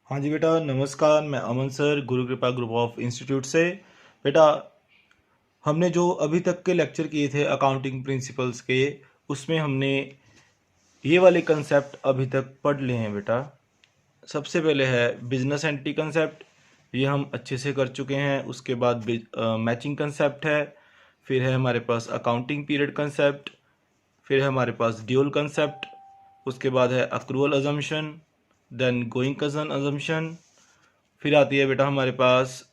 हाँ जी बेटा, नमस्कार। मैं अमन सर, गुरु कृपा ग्रुप ऑफ इंस्टीट्यूट से। बेटा, हमने जो अभी तक के लेक्चर किए थे अकाउंटिंग प्रिंसिपल्स के, उसमें हमने ये वाले कंसेप्ट अभी तक पढ़ लिए हैं बेटा। सबसे पहले है बिजनेस एंटिटी कंसेप्ट, ये हम अच्छे से कर चुके हैं। उसके बाद मैचिंग कंसेप्ट है, फिर है हमारे पास अकाउंटिंग पीरियड कंसेप्ट, फिर है हमारे पास ड्यूल कंसेप्ट, उसके बाद है accrual assumption, then going concern assumption, फिर आती है बेटा हमारे पास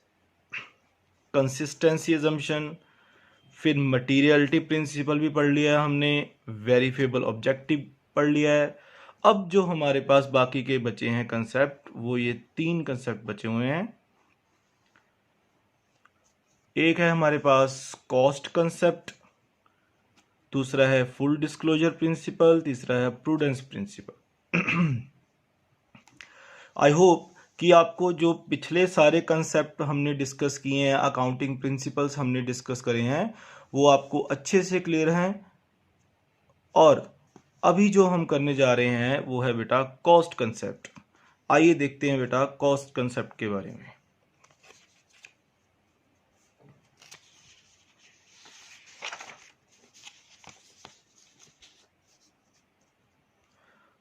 कंसिस्टेंसी अजम्पशन, फिर मटीरियलिटी प्रिंसिपल भी पढ़ लिया है हमने, वेरीफेबल ऑब्जेक्टिव पढ़ लिया है। अब जो हमारे पास बाकी के बचे हैं कंसेप्ट, वो ये 3 कंसेप्ट बचे हुए हैं। एक है हमारे पास कॉस्ट कंसेप्ट, दूसरा है फुल डिस्क्लोजर प्रिंसिपल, तीसरा है प्रूडेंस प्रिंसिपल। आई होप कि आपको जो पिछले सारे कंसेप्ट हमने डिस्कस किए हैं, अकाउंटिंग प्रिंसिपल्स हमने डिस्कस करे हैं, वो आपको अच्छे से क्लियर हैं। और अभी जो हम करने जा रहे हैं वो है बेटा कॉस्ट कंसेप्ट। आइए देखते हैं बेटा कॉस्ट कंसेप्ट के बारे में।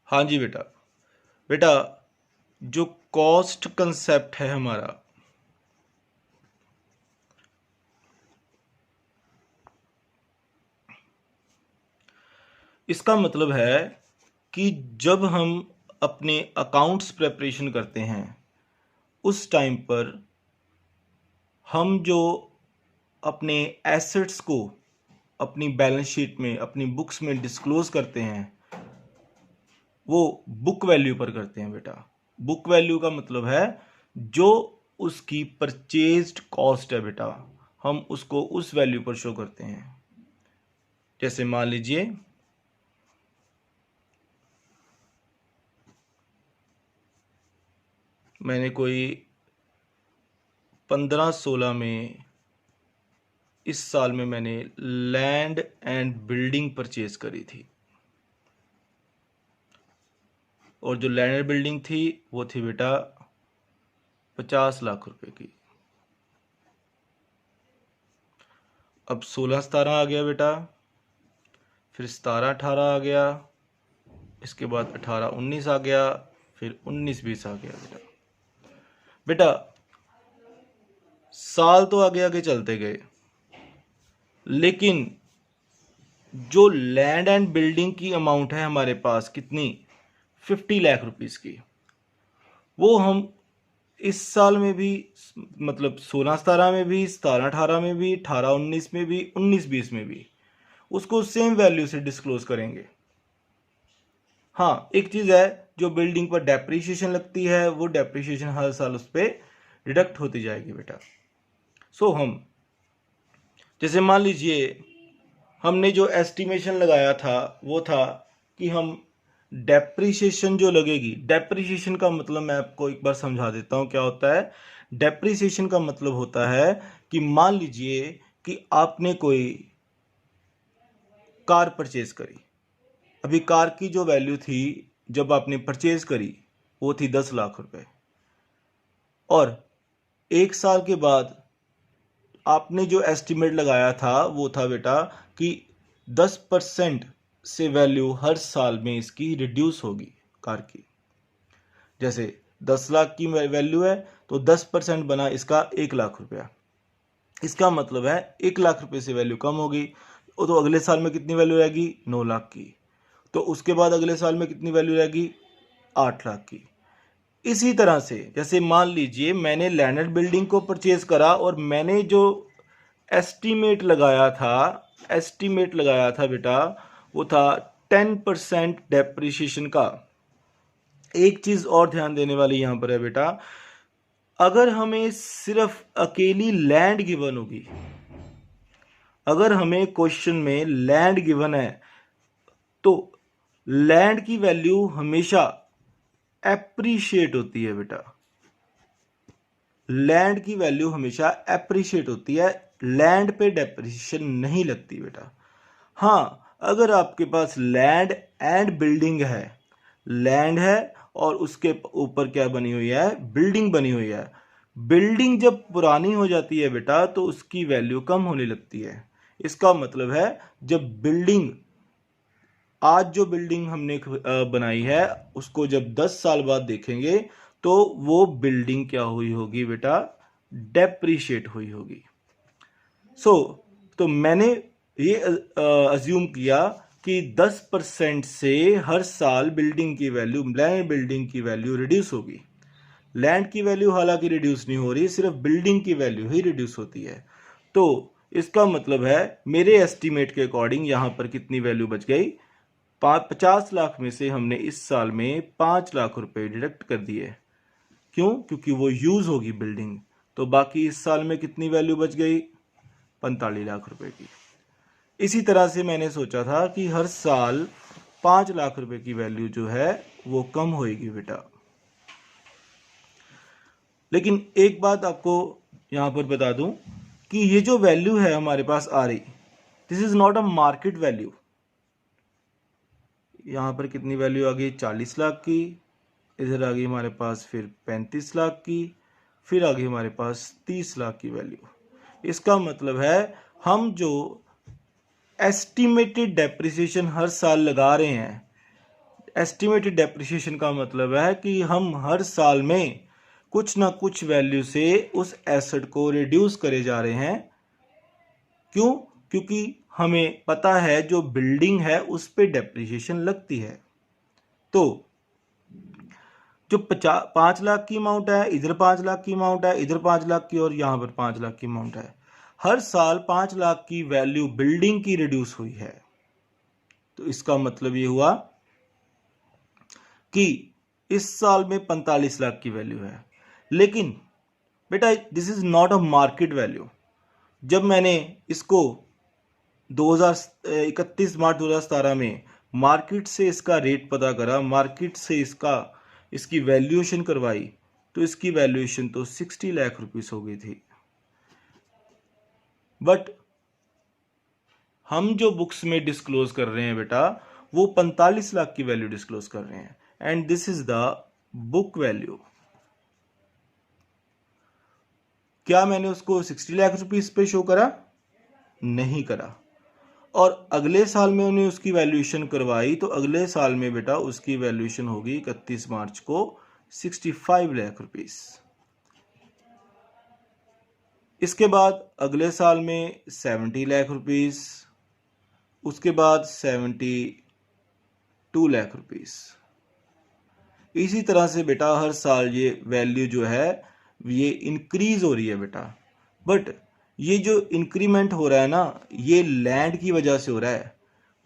हाँ जी बेटा, बेटा जो कॉस्ट कंसेप्ट है हमारा, इसका मतलब है कि जब हम अपने अकाउंट्स प्रिपरेशन करते हैं, उस टाइम पर हम जो अपने एसेट्स को अपनी बैलेंस शीट में, अपनी बुक्स में डिस्क्लोज करते हैं, वो बुक वैल्यू पर करते हैं बेटा। बुक वैल्यू का मतलब है जो उसकी परचेज्ड कॉस्ट है बेटा, हम उसको उस वैल्यू पर शो करते हैं। जैसे मान लीजिए मैंने कोई 15-16 में, इस साल में मैंने लैंड एंड बिल्डिंग परचेज करी थी, और जो लैंड एंड बिल्डिंग थी वो थी बेटा 50 लाख रुपए की। अब 16-17 आ गया बेटा, फिर 17-18 आ गया, इसके बाद 18-19 आ गया, फिर 19-20 आ गया बेटा। बेटा साल तो आगे आगे चलते गए, लेकिन जो लैंड एंड बिल्डिंग की अमाउंट है हमारे पास कितनी, 50 लाख रुपीस की, वो हम इस साल में भी, मतलब 16-17 में भी, 17-18 में भी, 18-19 में भी, 19-20 में भी उसको सेम वैल्यू से डिस्क्लोज करेंगे। हाँ, एक चीज है, जो बिल्डिंग पर डेप्रिसिएशन लगती है, वो डेप्रिसिएशन हर साल उस पर डिडक्ट होती जाएगी बेटा। सो हम जैसे मान लीजिए हमने जो एस्टिमेशन लगाया था वो था कि हम डेप्रिसिएशन जो लगेगी, डेप्रिसिएशन का मतलब मैं आपको एक बार समझा देता हूँ क्या होता है। डेप्रिसिएशन का मतलब होता है कि मान लीजिए कि आपने कोई कार परचेज करी। अभी कार की जो वैल्यू थी जब आपने परचेज करी वो थी 10 लाख रुपए, और एक साल के बाद आपने जो एस्टिमेट लगाया था वो था बेटा कि 10% से वैल्यू हर साल में इसकी रिड्यूस होगी कार की। जैसे 10 लाख की वैल्यू है तो 10% बना इसका 1 लाख रुपया। इसका मतलब है 1 लाख रुपए से वैल्यू कम होगी, तो अगले साल में कितनी वैल्यू रहेगी, 9 लाख की। तो उसके बाद अगले साल में कितनी वैल्यू रहेगी, 8 लाख की। इसी तरह से जैसे मान लीजिए मैंने लैंड बिल्डिंग को परचेज करा, और मैंने जो एस्टीमेट लगाया था बेटा, वो था 10% डेप्रिसिएशन का। एक चीज और ध्यान देने वाली यहां पर है बेटा, अगर हमें सिर्फ अकेली लैंड गिवन होगी, अगर हमें क्वेश्चन में लैंड गिवन है, तो लैंड की वैल्यू हमेशा एप्रिशिएट होती है बेटा। लैंड की वैल्यू हमेशा एप्रिशिएट होती है, लैंड पे डेप्रिसिएशन नहीं लगती बेटा। हाँ, अगर आपके पास लैंड एंड बिल्डिंग है लैंड है और उसके ऊपर क्या बनी हुई है, बिल्डिंग बनी हुई है। बिल्डिंग जब पुरानी हो जाती है बेटा तो उसकी वैल्यू कम होने लगती है। इसका मतलब है जब बिल्डिंग, आज जो बिल्डिंग हमने बनाई है उसको जब 10 साल बाद देखेंगे तो वो बिल्डिंग क्या हुई होगी बेटा, डेप्रिशिएट हुई होगी। तो मैंने ये अज्यूम किया कि 10% से हर साल बिल्डिंग की वैल्यू, लैंड बिल्डिंग की वैल्यू रिड्यूस होगी। लैंड की वैल्यू हालांकि रिड्यूस नहीं हो रही, सिर्फ बिल्डिंग की वैल्यू ही रिड्यूस होती है। तो इसका मतलब है मेरे एस्टीमेट के अकॉर्डिंग यहाँ पर कितनी वैल्यू बच गई, 50 लाख में से हमने इस साल में 5 लाख रुपए डिडक्ट कर दिए। क्यों? क्योंकि वो यूज होगी बिल्डिंग। तो बाकी इस साल में कितनी वैल्यू बच गई, 45 लाख रुपए की। इसी तरह से मैंने सोचा था कि हर साल 5 लाख रुपए की वैल्यू जो है वो कम होएगी बेटा। लेकिन एक बात आपको यहां पर बता दूं कि ये जो वैल्यू है हमारे पास आ रही, this is not a market value. यहां पर कितनी वैल्यू आ गई, 40 लाख की। इधर आ गई हमारे पास फिर 35 लाख की, फिर आ गई हमारे पास 30 लाख की वैल्यू। इसका मतलब है हम जो एस्टिमेटेड डेप्रिसिएशन हर साल लगा रहे हैं, एस्टिमेटेड डेप्रिसिएशन का मतलब है कि हम हर साल में कुछ ना कुछ वैल्यू से उस एसेट को रिड्यूस करे जा रहे हैं। क्यों? क्योंकि हमें पता है जो बिल्डिंग है उस पे डेप्रिसिएशन लगती है। तो जो 5 लाख की अमाउंट है, इधर 5 लाख की अमाउंट है, इधर 5 लाख की और यहां पर 5 लाख की अमाउंट है, हर साल 5 लाख की वैल्यू बिल्डिंग की रिड्यूस हुई है। तो इसका मतलब ये हुआ कि इस साल में 45 लाख की वैल्यू है। लेकिन बेटा this is not a market value. जब मैंने इसको 31 मार्च 2017 में मार्केट से इसका रेट पता करा, मार्केट से इसकी वैल्यूएशन करवाई, तो इसकी वैल्यूएशन तो 60 लाख रुपीस हो गई थी। बट हम जो बुक्स में डिस्क्लोज कर रहे हैं बेटा वो 45 लाख की वैल्यू डिस्क्लोज कर रहे हैं, and this is the book value. क्या मैंने उसको 60 लाख रुपीस पे शो करा? नहीं करा। और अगले साल में उन्हें उसकी वैल्यूएशन करवाई तो अगले साल में बेटा उसकी वैल्यूएशन होगी 31 मार्च को 65 लाख रुपीस। इसके बाद अगले साल में 70 लाख रुपीस, उसके बाद 72 लाख रुपीस। इसी तरह से बेटा हर साल ये वैल्यू जो है ये इंक्रीज हो रही है बेटा। बट ये जो इंक्रीमेंट हो रहा है ना, ये लैंड की वजह से हो रहा है।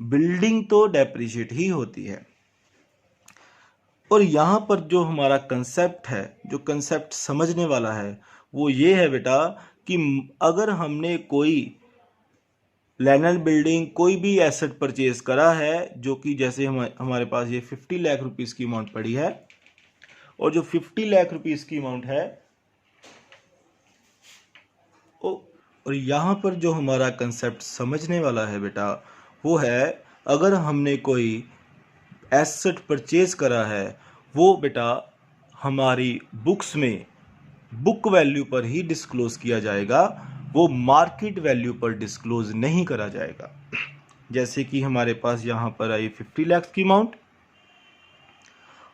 बिल्डिंग तो डेप्रिशिएट ही होती है। और यहां पर जो हमारा कंसेप्ट है, जो कंसेप्ट समझने वाला है वो ये है बेटा कि अगर हमने कोई लैंड एंड बिल्डिंग, कोई भी एसेट परचेज करा है, जो कि जैसे हमारे पास ये 50 लाख रुपीस की अमाउंट पड़ी है, और जो 50 लाख रुपीस की अमाउंट है, और यहां पर जो हमारा कंसेप्ट समझने वाला है बेटा वो है, अगर हमने कोई एसेट परचेज करा है वो बेटा हमारी बुक्स में बुक वैल्यू पर ही डिस्क्लोज किया जाएगा, वो मार्केट वैल्यू पर डिस्क्लोज नहीं करा जाएगा। जैसे कि हमारे पास यहाँ पर आई 50 लाख की अमाउंट,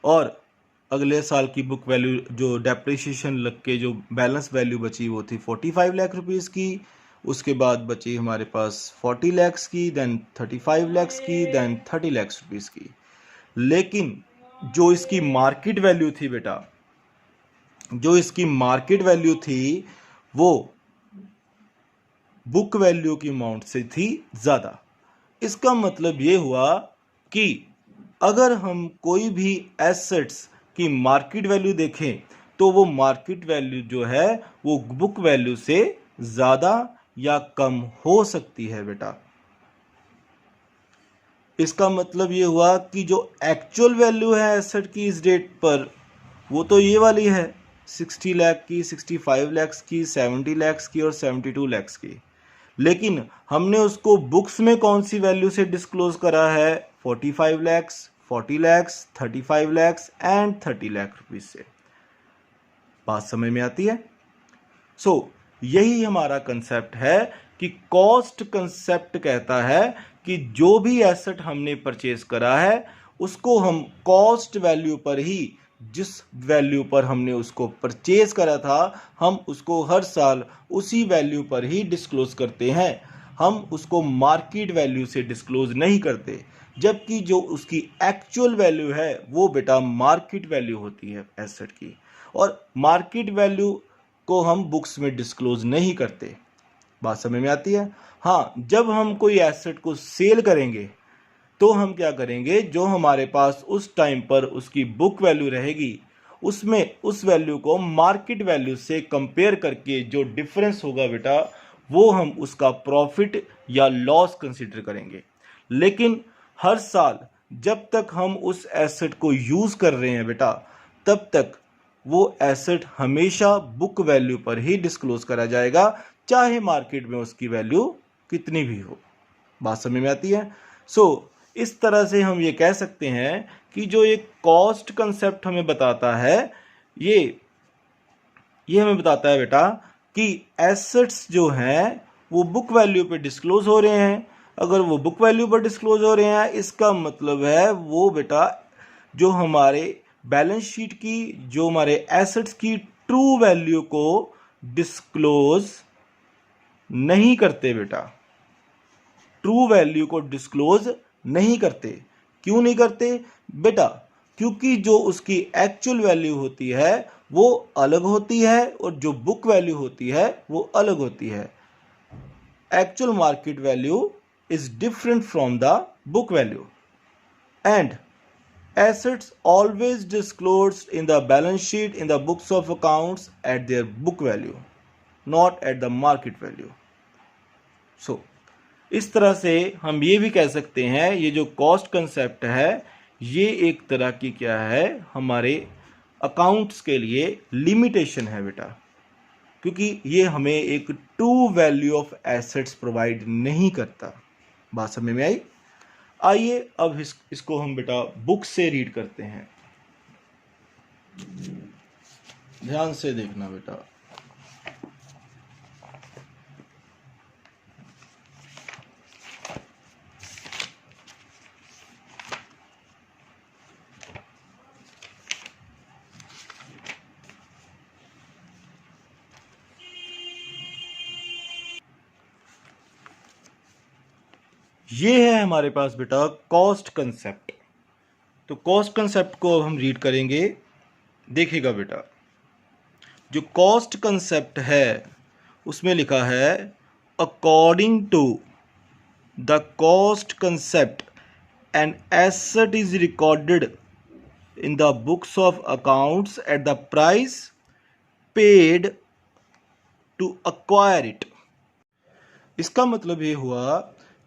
और अगले साल की बुक वैल्यू जो डेप्रिसिएशन लग के जो बैलेंस वैल्यू बची वो थी 45 लाख रुपीस की। उसके बाद बची हमारे पास 40 लैक्स की, देन 35 लैक्स की, देन 30 लैक्स रुपीस की। लेकिन जो इसकी मार्केट वैल्यू थी बेटा, जो इसकी मार्केट वैल्यू थी वो बुक वैल्यू की अमाउंट से थी ज़्यादा। इसका मतलब ये हुआ कि अगर हम कोई भी एसेट्स की मार्केट वैल्यू देखें तो वो मार्केट वैल्यू जो है वो बुक वैल्यू से ज़्यादा या कम हो सकती है बेटा। इसका मतलब ये हुआ कि जो एक्चुअल वैल्यू है एसेट की इस डेट पर वो तो ये वाली है, 60 लाख की, 65 लाख की, 70 लाख की और 72 लाख की। लेकिन हमने उसको बुक्स में कौन सी वैल्यू से डिस्क्लोज करा है, 45 lakh, 40 lakhs, 35 lakhs and 30 lakh rupees से। बात समझ में आती है? यही हमारा कंसेप्ट है कि कॉस्ट कंसेप्ट कहता है कि जो भी एसेट हमने परचेज करा है उसको हम कॉस्ट वैल्यू पर ही, जिस वैल्यू पर हमने उसको परचेज करा था, हम उसको हर साल उसी वैल्यू पर ही डिस्क्लोज करते हैं। हम उसको मार्केट वैल्यू से डिस्क्लोज नहीं करते, जबकि जो उसकी एक्चुअल वैल्यू है वो बेटा मार्केट वैल्यू होती है एसेट की, और मार्केट वैल्यू को हम बुक्स में डिस्क्लोज नहीं करते। बात समझ में आती है? हाँ, जब हम कोई एसेट को सेल करेंगे तो हम क्या करेंगे, जो हमारे पास उस टाइम पर उसकी बुक वैल्यू रहेगी उसमें उस वैल्यू को मार्केट वैल्यू से कंपेयर करके जो डिफरेंस होगा बेटा, वो हम उसका प्रॉफिट या लॉस कंसीडर करेंगे। लेकिन हर साल जब तक हम उस एसेट को यूज कर रहे हैं बेटा, तब तक वो एसेट हमेशा बुक वैल्यू पर ही डिस्क्लोज करा जाएगा, चाहे मार्केट में उसकी वैल्यू कितनी भी हो। बात समझ में आती है? इस तरह से हम ये कह सकते हैं कि जो एक कॉस्ट कंसेप्ट हमें बताता है, ये हमें बताता है बेटा कि एसेट्स जो हैं वो बुक वैल्यू पे डिस्क्लोज हो रहे हैं। अगर वो बुक वैल्यू पर डिस्क्लोज हो रहे हैं, इसका मतलब है वो बेटा जो हमारे बैलेंस शीट की, जो हमारे एसेट्स की ट्रू वैल्यू को डिस्क्लोज नहीं करते बेटा, ट्रू वैल्यू को डिस्क्लोज नहीं करते। क्यों नहीं करते बेटा? क्योंकि जो उसकी एक्चुअल वैल्यू होती है वो अलग होती है और जो बुक वैल्यू होती है वो अलग होती है। Actual market value is different from the book value and assets always disclosed in the balance sheet in the books of accounts at their book value, not at the market value. इस तरह से हम ये भी कह सकते हैं, ये जो कॉस्ट कंसेप्ट है ये एक तरह की क्या है, हमारे अकाउंट्स के लिए लिमिटेशन है बेटा, क्योंकि ये हमें एक true value of assets provide नहीं करता। बात समझ में आई? आइए अब इसको हम बेटा बुक से रीड करते हैं। ध्यान से देखना बेटा। ये है हमारे पास बेटा कॉस्ट कंसेप्ट। तो कॉस्ट कंसेप्ट को अब हम रीड करेंगे। देखिएगा बेटा, जो कॉस्ट कंसेप्ट है उसमें लिखा है, according to the cost concept an asset is recorded in the books of accounts at the price paid to acquire it. इसका मतलब ये हुआ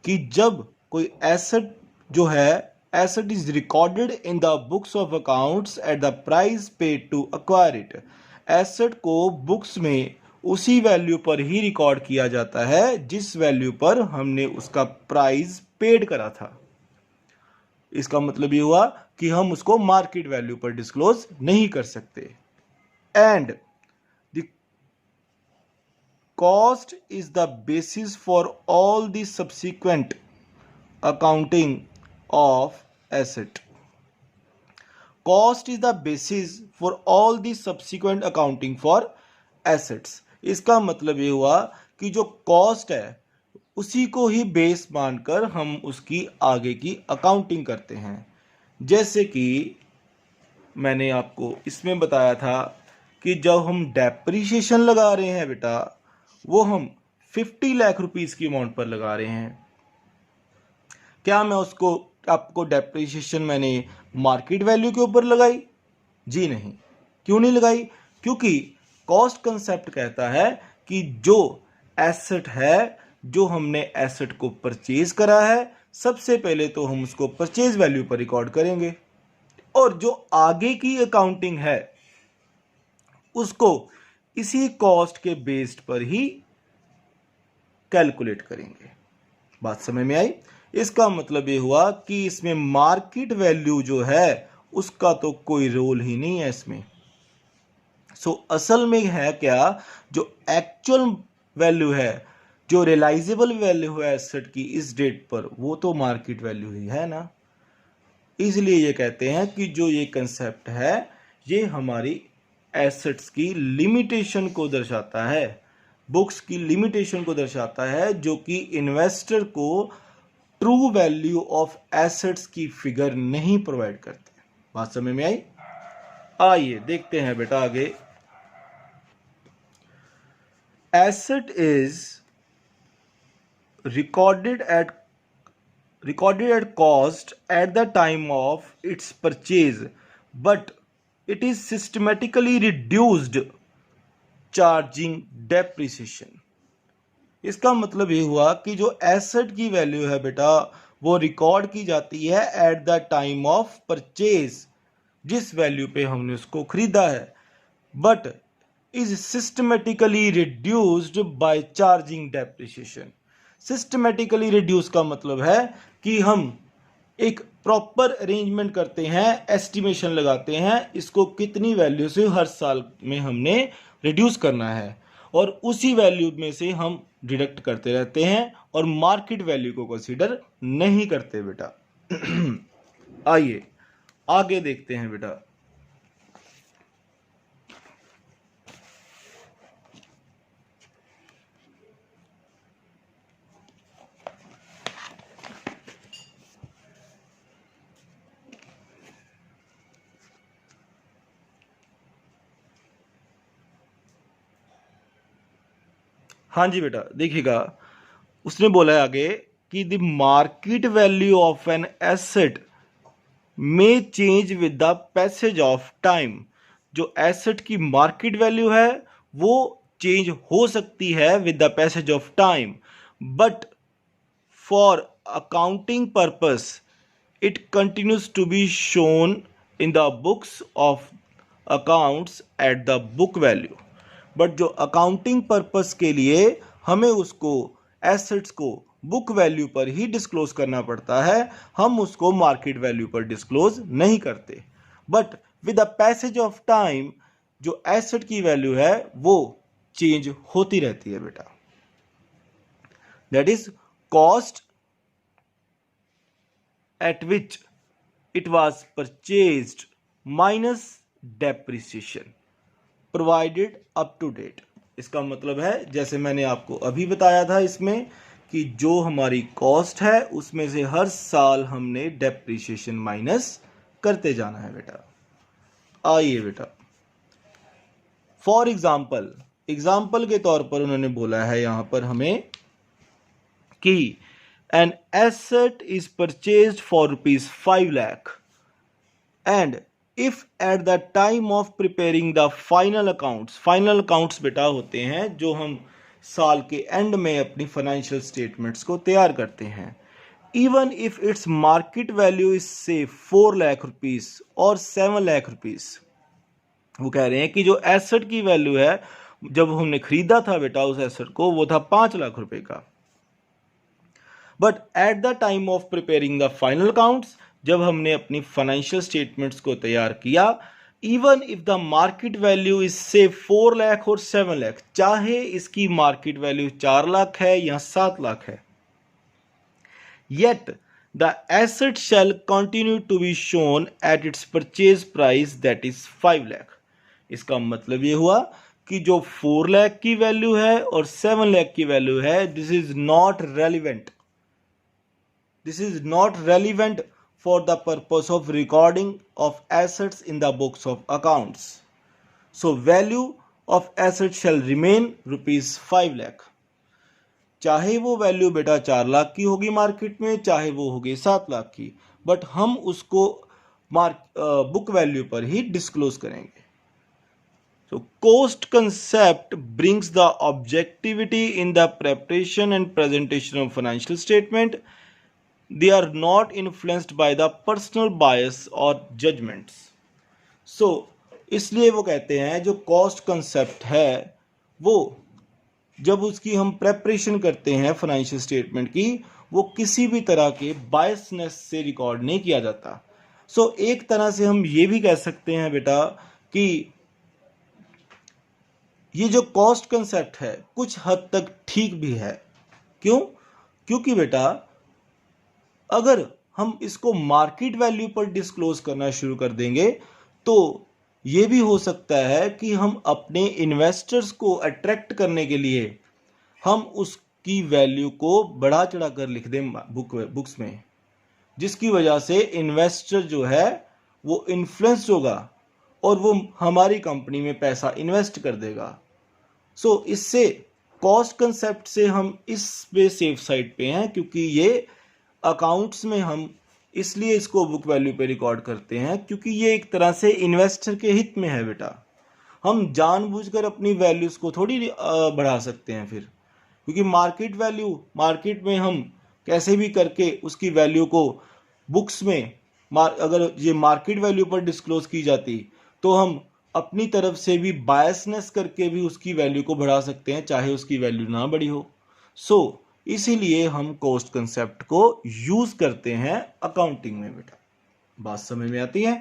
कि जब कोई एसेट जो है, asset is recorded in the books of accounts at the price paid to acquire it, asset को बुक्स में उसी वैल्यू पर ही रिकॉर्ड किया जाता है जिस वैल्यू पर हमने उसका प्राइस पेड करा था। इसका मतलब ये हुआ कि हम उसको मार्केट वैल्यू पर डिस्क्लोज नहीं कर सकते। And cost is the basis for all the subsequent accounting of asset. Cost is the basis for all the subsequent accounting for assets. इसका मतलब ये हुआ कि जो कॉस्ट है उसी को ही बेस मानकर हम उसकी आगे की अकाउंटिंग करते हैं। जैसे कि मैंने आपको इसमें बताया था कि जब हम डेप्रिसिएशन लगा रहे हैं बेटा, वो हम 50 लाख रुपीस की अमाउंट पर लगा रहे हैं। क्या मैं उसको आपको डेप्रिसिएशन मैंने मार्केट वैल्यू के ऊपर लगाई? जी नहीं। क्यों नहीं लगाई? क्योंकि कॉस्ट कंसेप्ट कहता है कि जो एसेट है, जो हमने एसेट को परचेज करा है, सबसे पहले तो हम उसको परचेज वैल्यू पर रिकॉर्ड करेंगे और जो आगे की अकाउंटिंग है उसको इसी कॉस्ट के बेस्ड पर ही कैलकुलेट करेंगे। बात समझ में आई? इसका मतलब ये हुआ कि इसमें मार्केट वैल्यू जो है उसका तो कोई रोल ही नहीं है इसमें। सो असल में है क्या, जो एक्चुअल वैल्यू है, जो रियलाइजेबल वैल्यू है एसेट की इस डेट पर, वो तो मार्केट वैल्यू ही है ना। इसलिए ये कहते हैं कि जो ये कंसेप्ट है ये हमारी एसेट्स की लिमिटेशन को दर्शाता है, बुक्स की लिमिटेशन को दर्शाता है, जो कि इन्वेस्टर को ट्रू वैल्यू ऑफ एसेट्स की फिगर नहीं प्रोवाइड करते। बात समझ में आई? आइए देखते हैं बेटा आगे। Asset is recorded at cost at the time of its purchase, but it is systematically reduced charging depreciation। इसका मतलब ये हुआ कि जो एसेट की वैल्यू है बेटा वो रिकॉर्ड की जाती है at the time of purchase, जिस वैल्यू पे हमने उसको खरीदा है, but is systematically reduced by charging depreciation. Systematically reduce का मतलब है कि हम एक प्रॉपर अरेंजमेंट करते हैं, एस्टिमेशन लगाते हैं इसको कितनी वैल्यू से हर साल में हमने रिड्यूस करना है, और उसी वैल्यू में से हम डिडक्ट करते रहते हैं और मार्केट वैल्यू को कंसीडर नहीं करते बेटा। आइए आगे देखते हैं बेटा। हाँ जी बेटा देखिएगा, उसने बोला है आगे कि the market value of an asset may change with the passage of time. जो एसेट की मार्केट वैल्यू है वो चेंज हो सकती है with the passage of time, but for accounting purpose it continues to be shown in the books of accounts at the book value. But जो accounting purpose के लिए हमें उसको एसेट्स को बुक वैल्यू पर ही डिस्क्लोज करना पड़ता है, हम उसको मार्केट वैल्यू पर डिस्क्लोज नहीं करते। But with the passage of time जो एसेट की वैल्यू है वो चेंज होती रहती है बेटा। That is cost at which it was purchased minus depreciation provided up to date. इसका मतलब है जैसे मैंने आपको अभी बताया था इसमें कि जो हमारी कॉस्ट है उसमें से हर साल हमने डेप्रिसिएशन माइनस करते जाना है बेटा। आइए बेटा फॉर एग्जाम्पल के तौर पर उन्होंने बोला है यहां पर हमें कि N asset is purchased for ₹5 lakh and if at the time of preparing the final accounts बेटा होते हैं जो हम साल के एंड में अपनी फाइनेंशियल स्टेटमेंट्स को तैयार करते हैं, even if its market value is से 4 लाख रुपीस और 7 लाख रुपीस। वो कह रहे हैं कि जो एसेट की वैल्यू है जब हमने खरीदा था बेटा उस एसेट को वो था 5 लाख रुपए का, but at the time of preparing the final accounts जब हमने अपनी फाइनेंशियल स्टेटमेंट्स को तैयार किया, even if the market value is से 4 लाख और 7 लाख, चाहे इसकी मार्केट वैल्यू 4 लाख है या 7 लाख है, yet the asset shall continue to be shown at its purchase price that is 5 lakh. इसका मतलब ये हुआ कि जो 4 लाख की वैल्यू है और 7 लाख की वैल्यू है, this is not relevant for the purpose of recording of assets in the books of accounts. So value of asset shall remain ₹5 lakh। चाहे वो वैल्यू बेटा 4 लाख की होगी मार्केट में, चाहे वो होगी 7 लाख की, बट हम उसको बुक वैल्यू पर ही डिस्क्लोज करेंगे। So cost concept brings the objectivity in the preparation and presentation of financial statement। They are not influenced by the personal bias or judgments। So इसलिए वो कहते हैं जो कॉस्ट कंसेप्ट है वो जब उसकी हम प्रेपरेशन करते हैं फाइनेंशियल स्टेटमेंट की, वो किसी भी तरह के बायसनेस से रिकॉर्ड नहीं किया जाता। सो एक तरह से हम ये भी कह सकते हैं बेटा कि ये जो कॉस्ट कंसेप्ट है कुछ हद तक ठीक भी है। क्यों? क्योंकि बेटा अगर हम इसको मार्केट वैल्यू पर डिस्क्लोज करना शुरू कर देंगे तो ये भी हो सकता है कि हम अपने इन्वेस्टर्स को अट्रैक्ट करने के लिए हम उसकी वैल्यू को बढ़ा चढ़ा कर लिख दें बुक्स में, जिसकी वजह से इन्वेस्टर जो है वो इन्फ्लुएंस्ड होगा और वो हमारी कंपनी में पैसा इन्वेस्ट कर देगा। सो इससे कॉस्ट कंसेप्ट से हम इस पे सेफ साइड पे हैं, क्योंकि ये अकाउंट्स में हम इसलिए इसको बुक वैल्यू पे रिकॉर्ड करते हैं क्योंकि ये एक तरह से इन्वेस्टर के हित में है बेटा। हम जानबूझकर अपनी वैल्यूज़ को थोड़ी बढ़ा सकते हैं फिर, क्योंकि मार्केट में हम कैसे भी करके उसकी वैल्यू को बुक्स में अगर ये मार्केट वैल्यू पर डिस्क्लोज की जाती तो हम अपनी तरफ से भी बायसनेस करके भी उसकी वैल्यू को बढ़ा सकते हैं, चाहे उसकी वैल्यू ना बढ़ी हो। सो इसीलिए हम कॉस्ट कंसेप्ट को यूज करते हैं अकाउंटिंग में बेटा। बात समझ में आती है?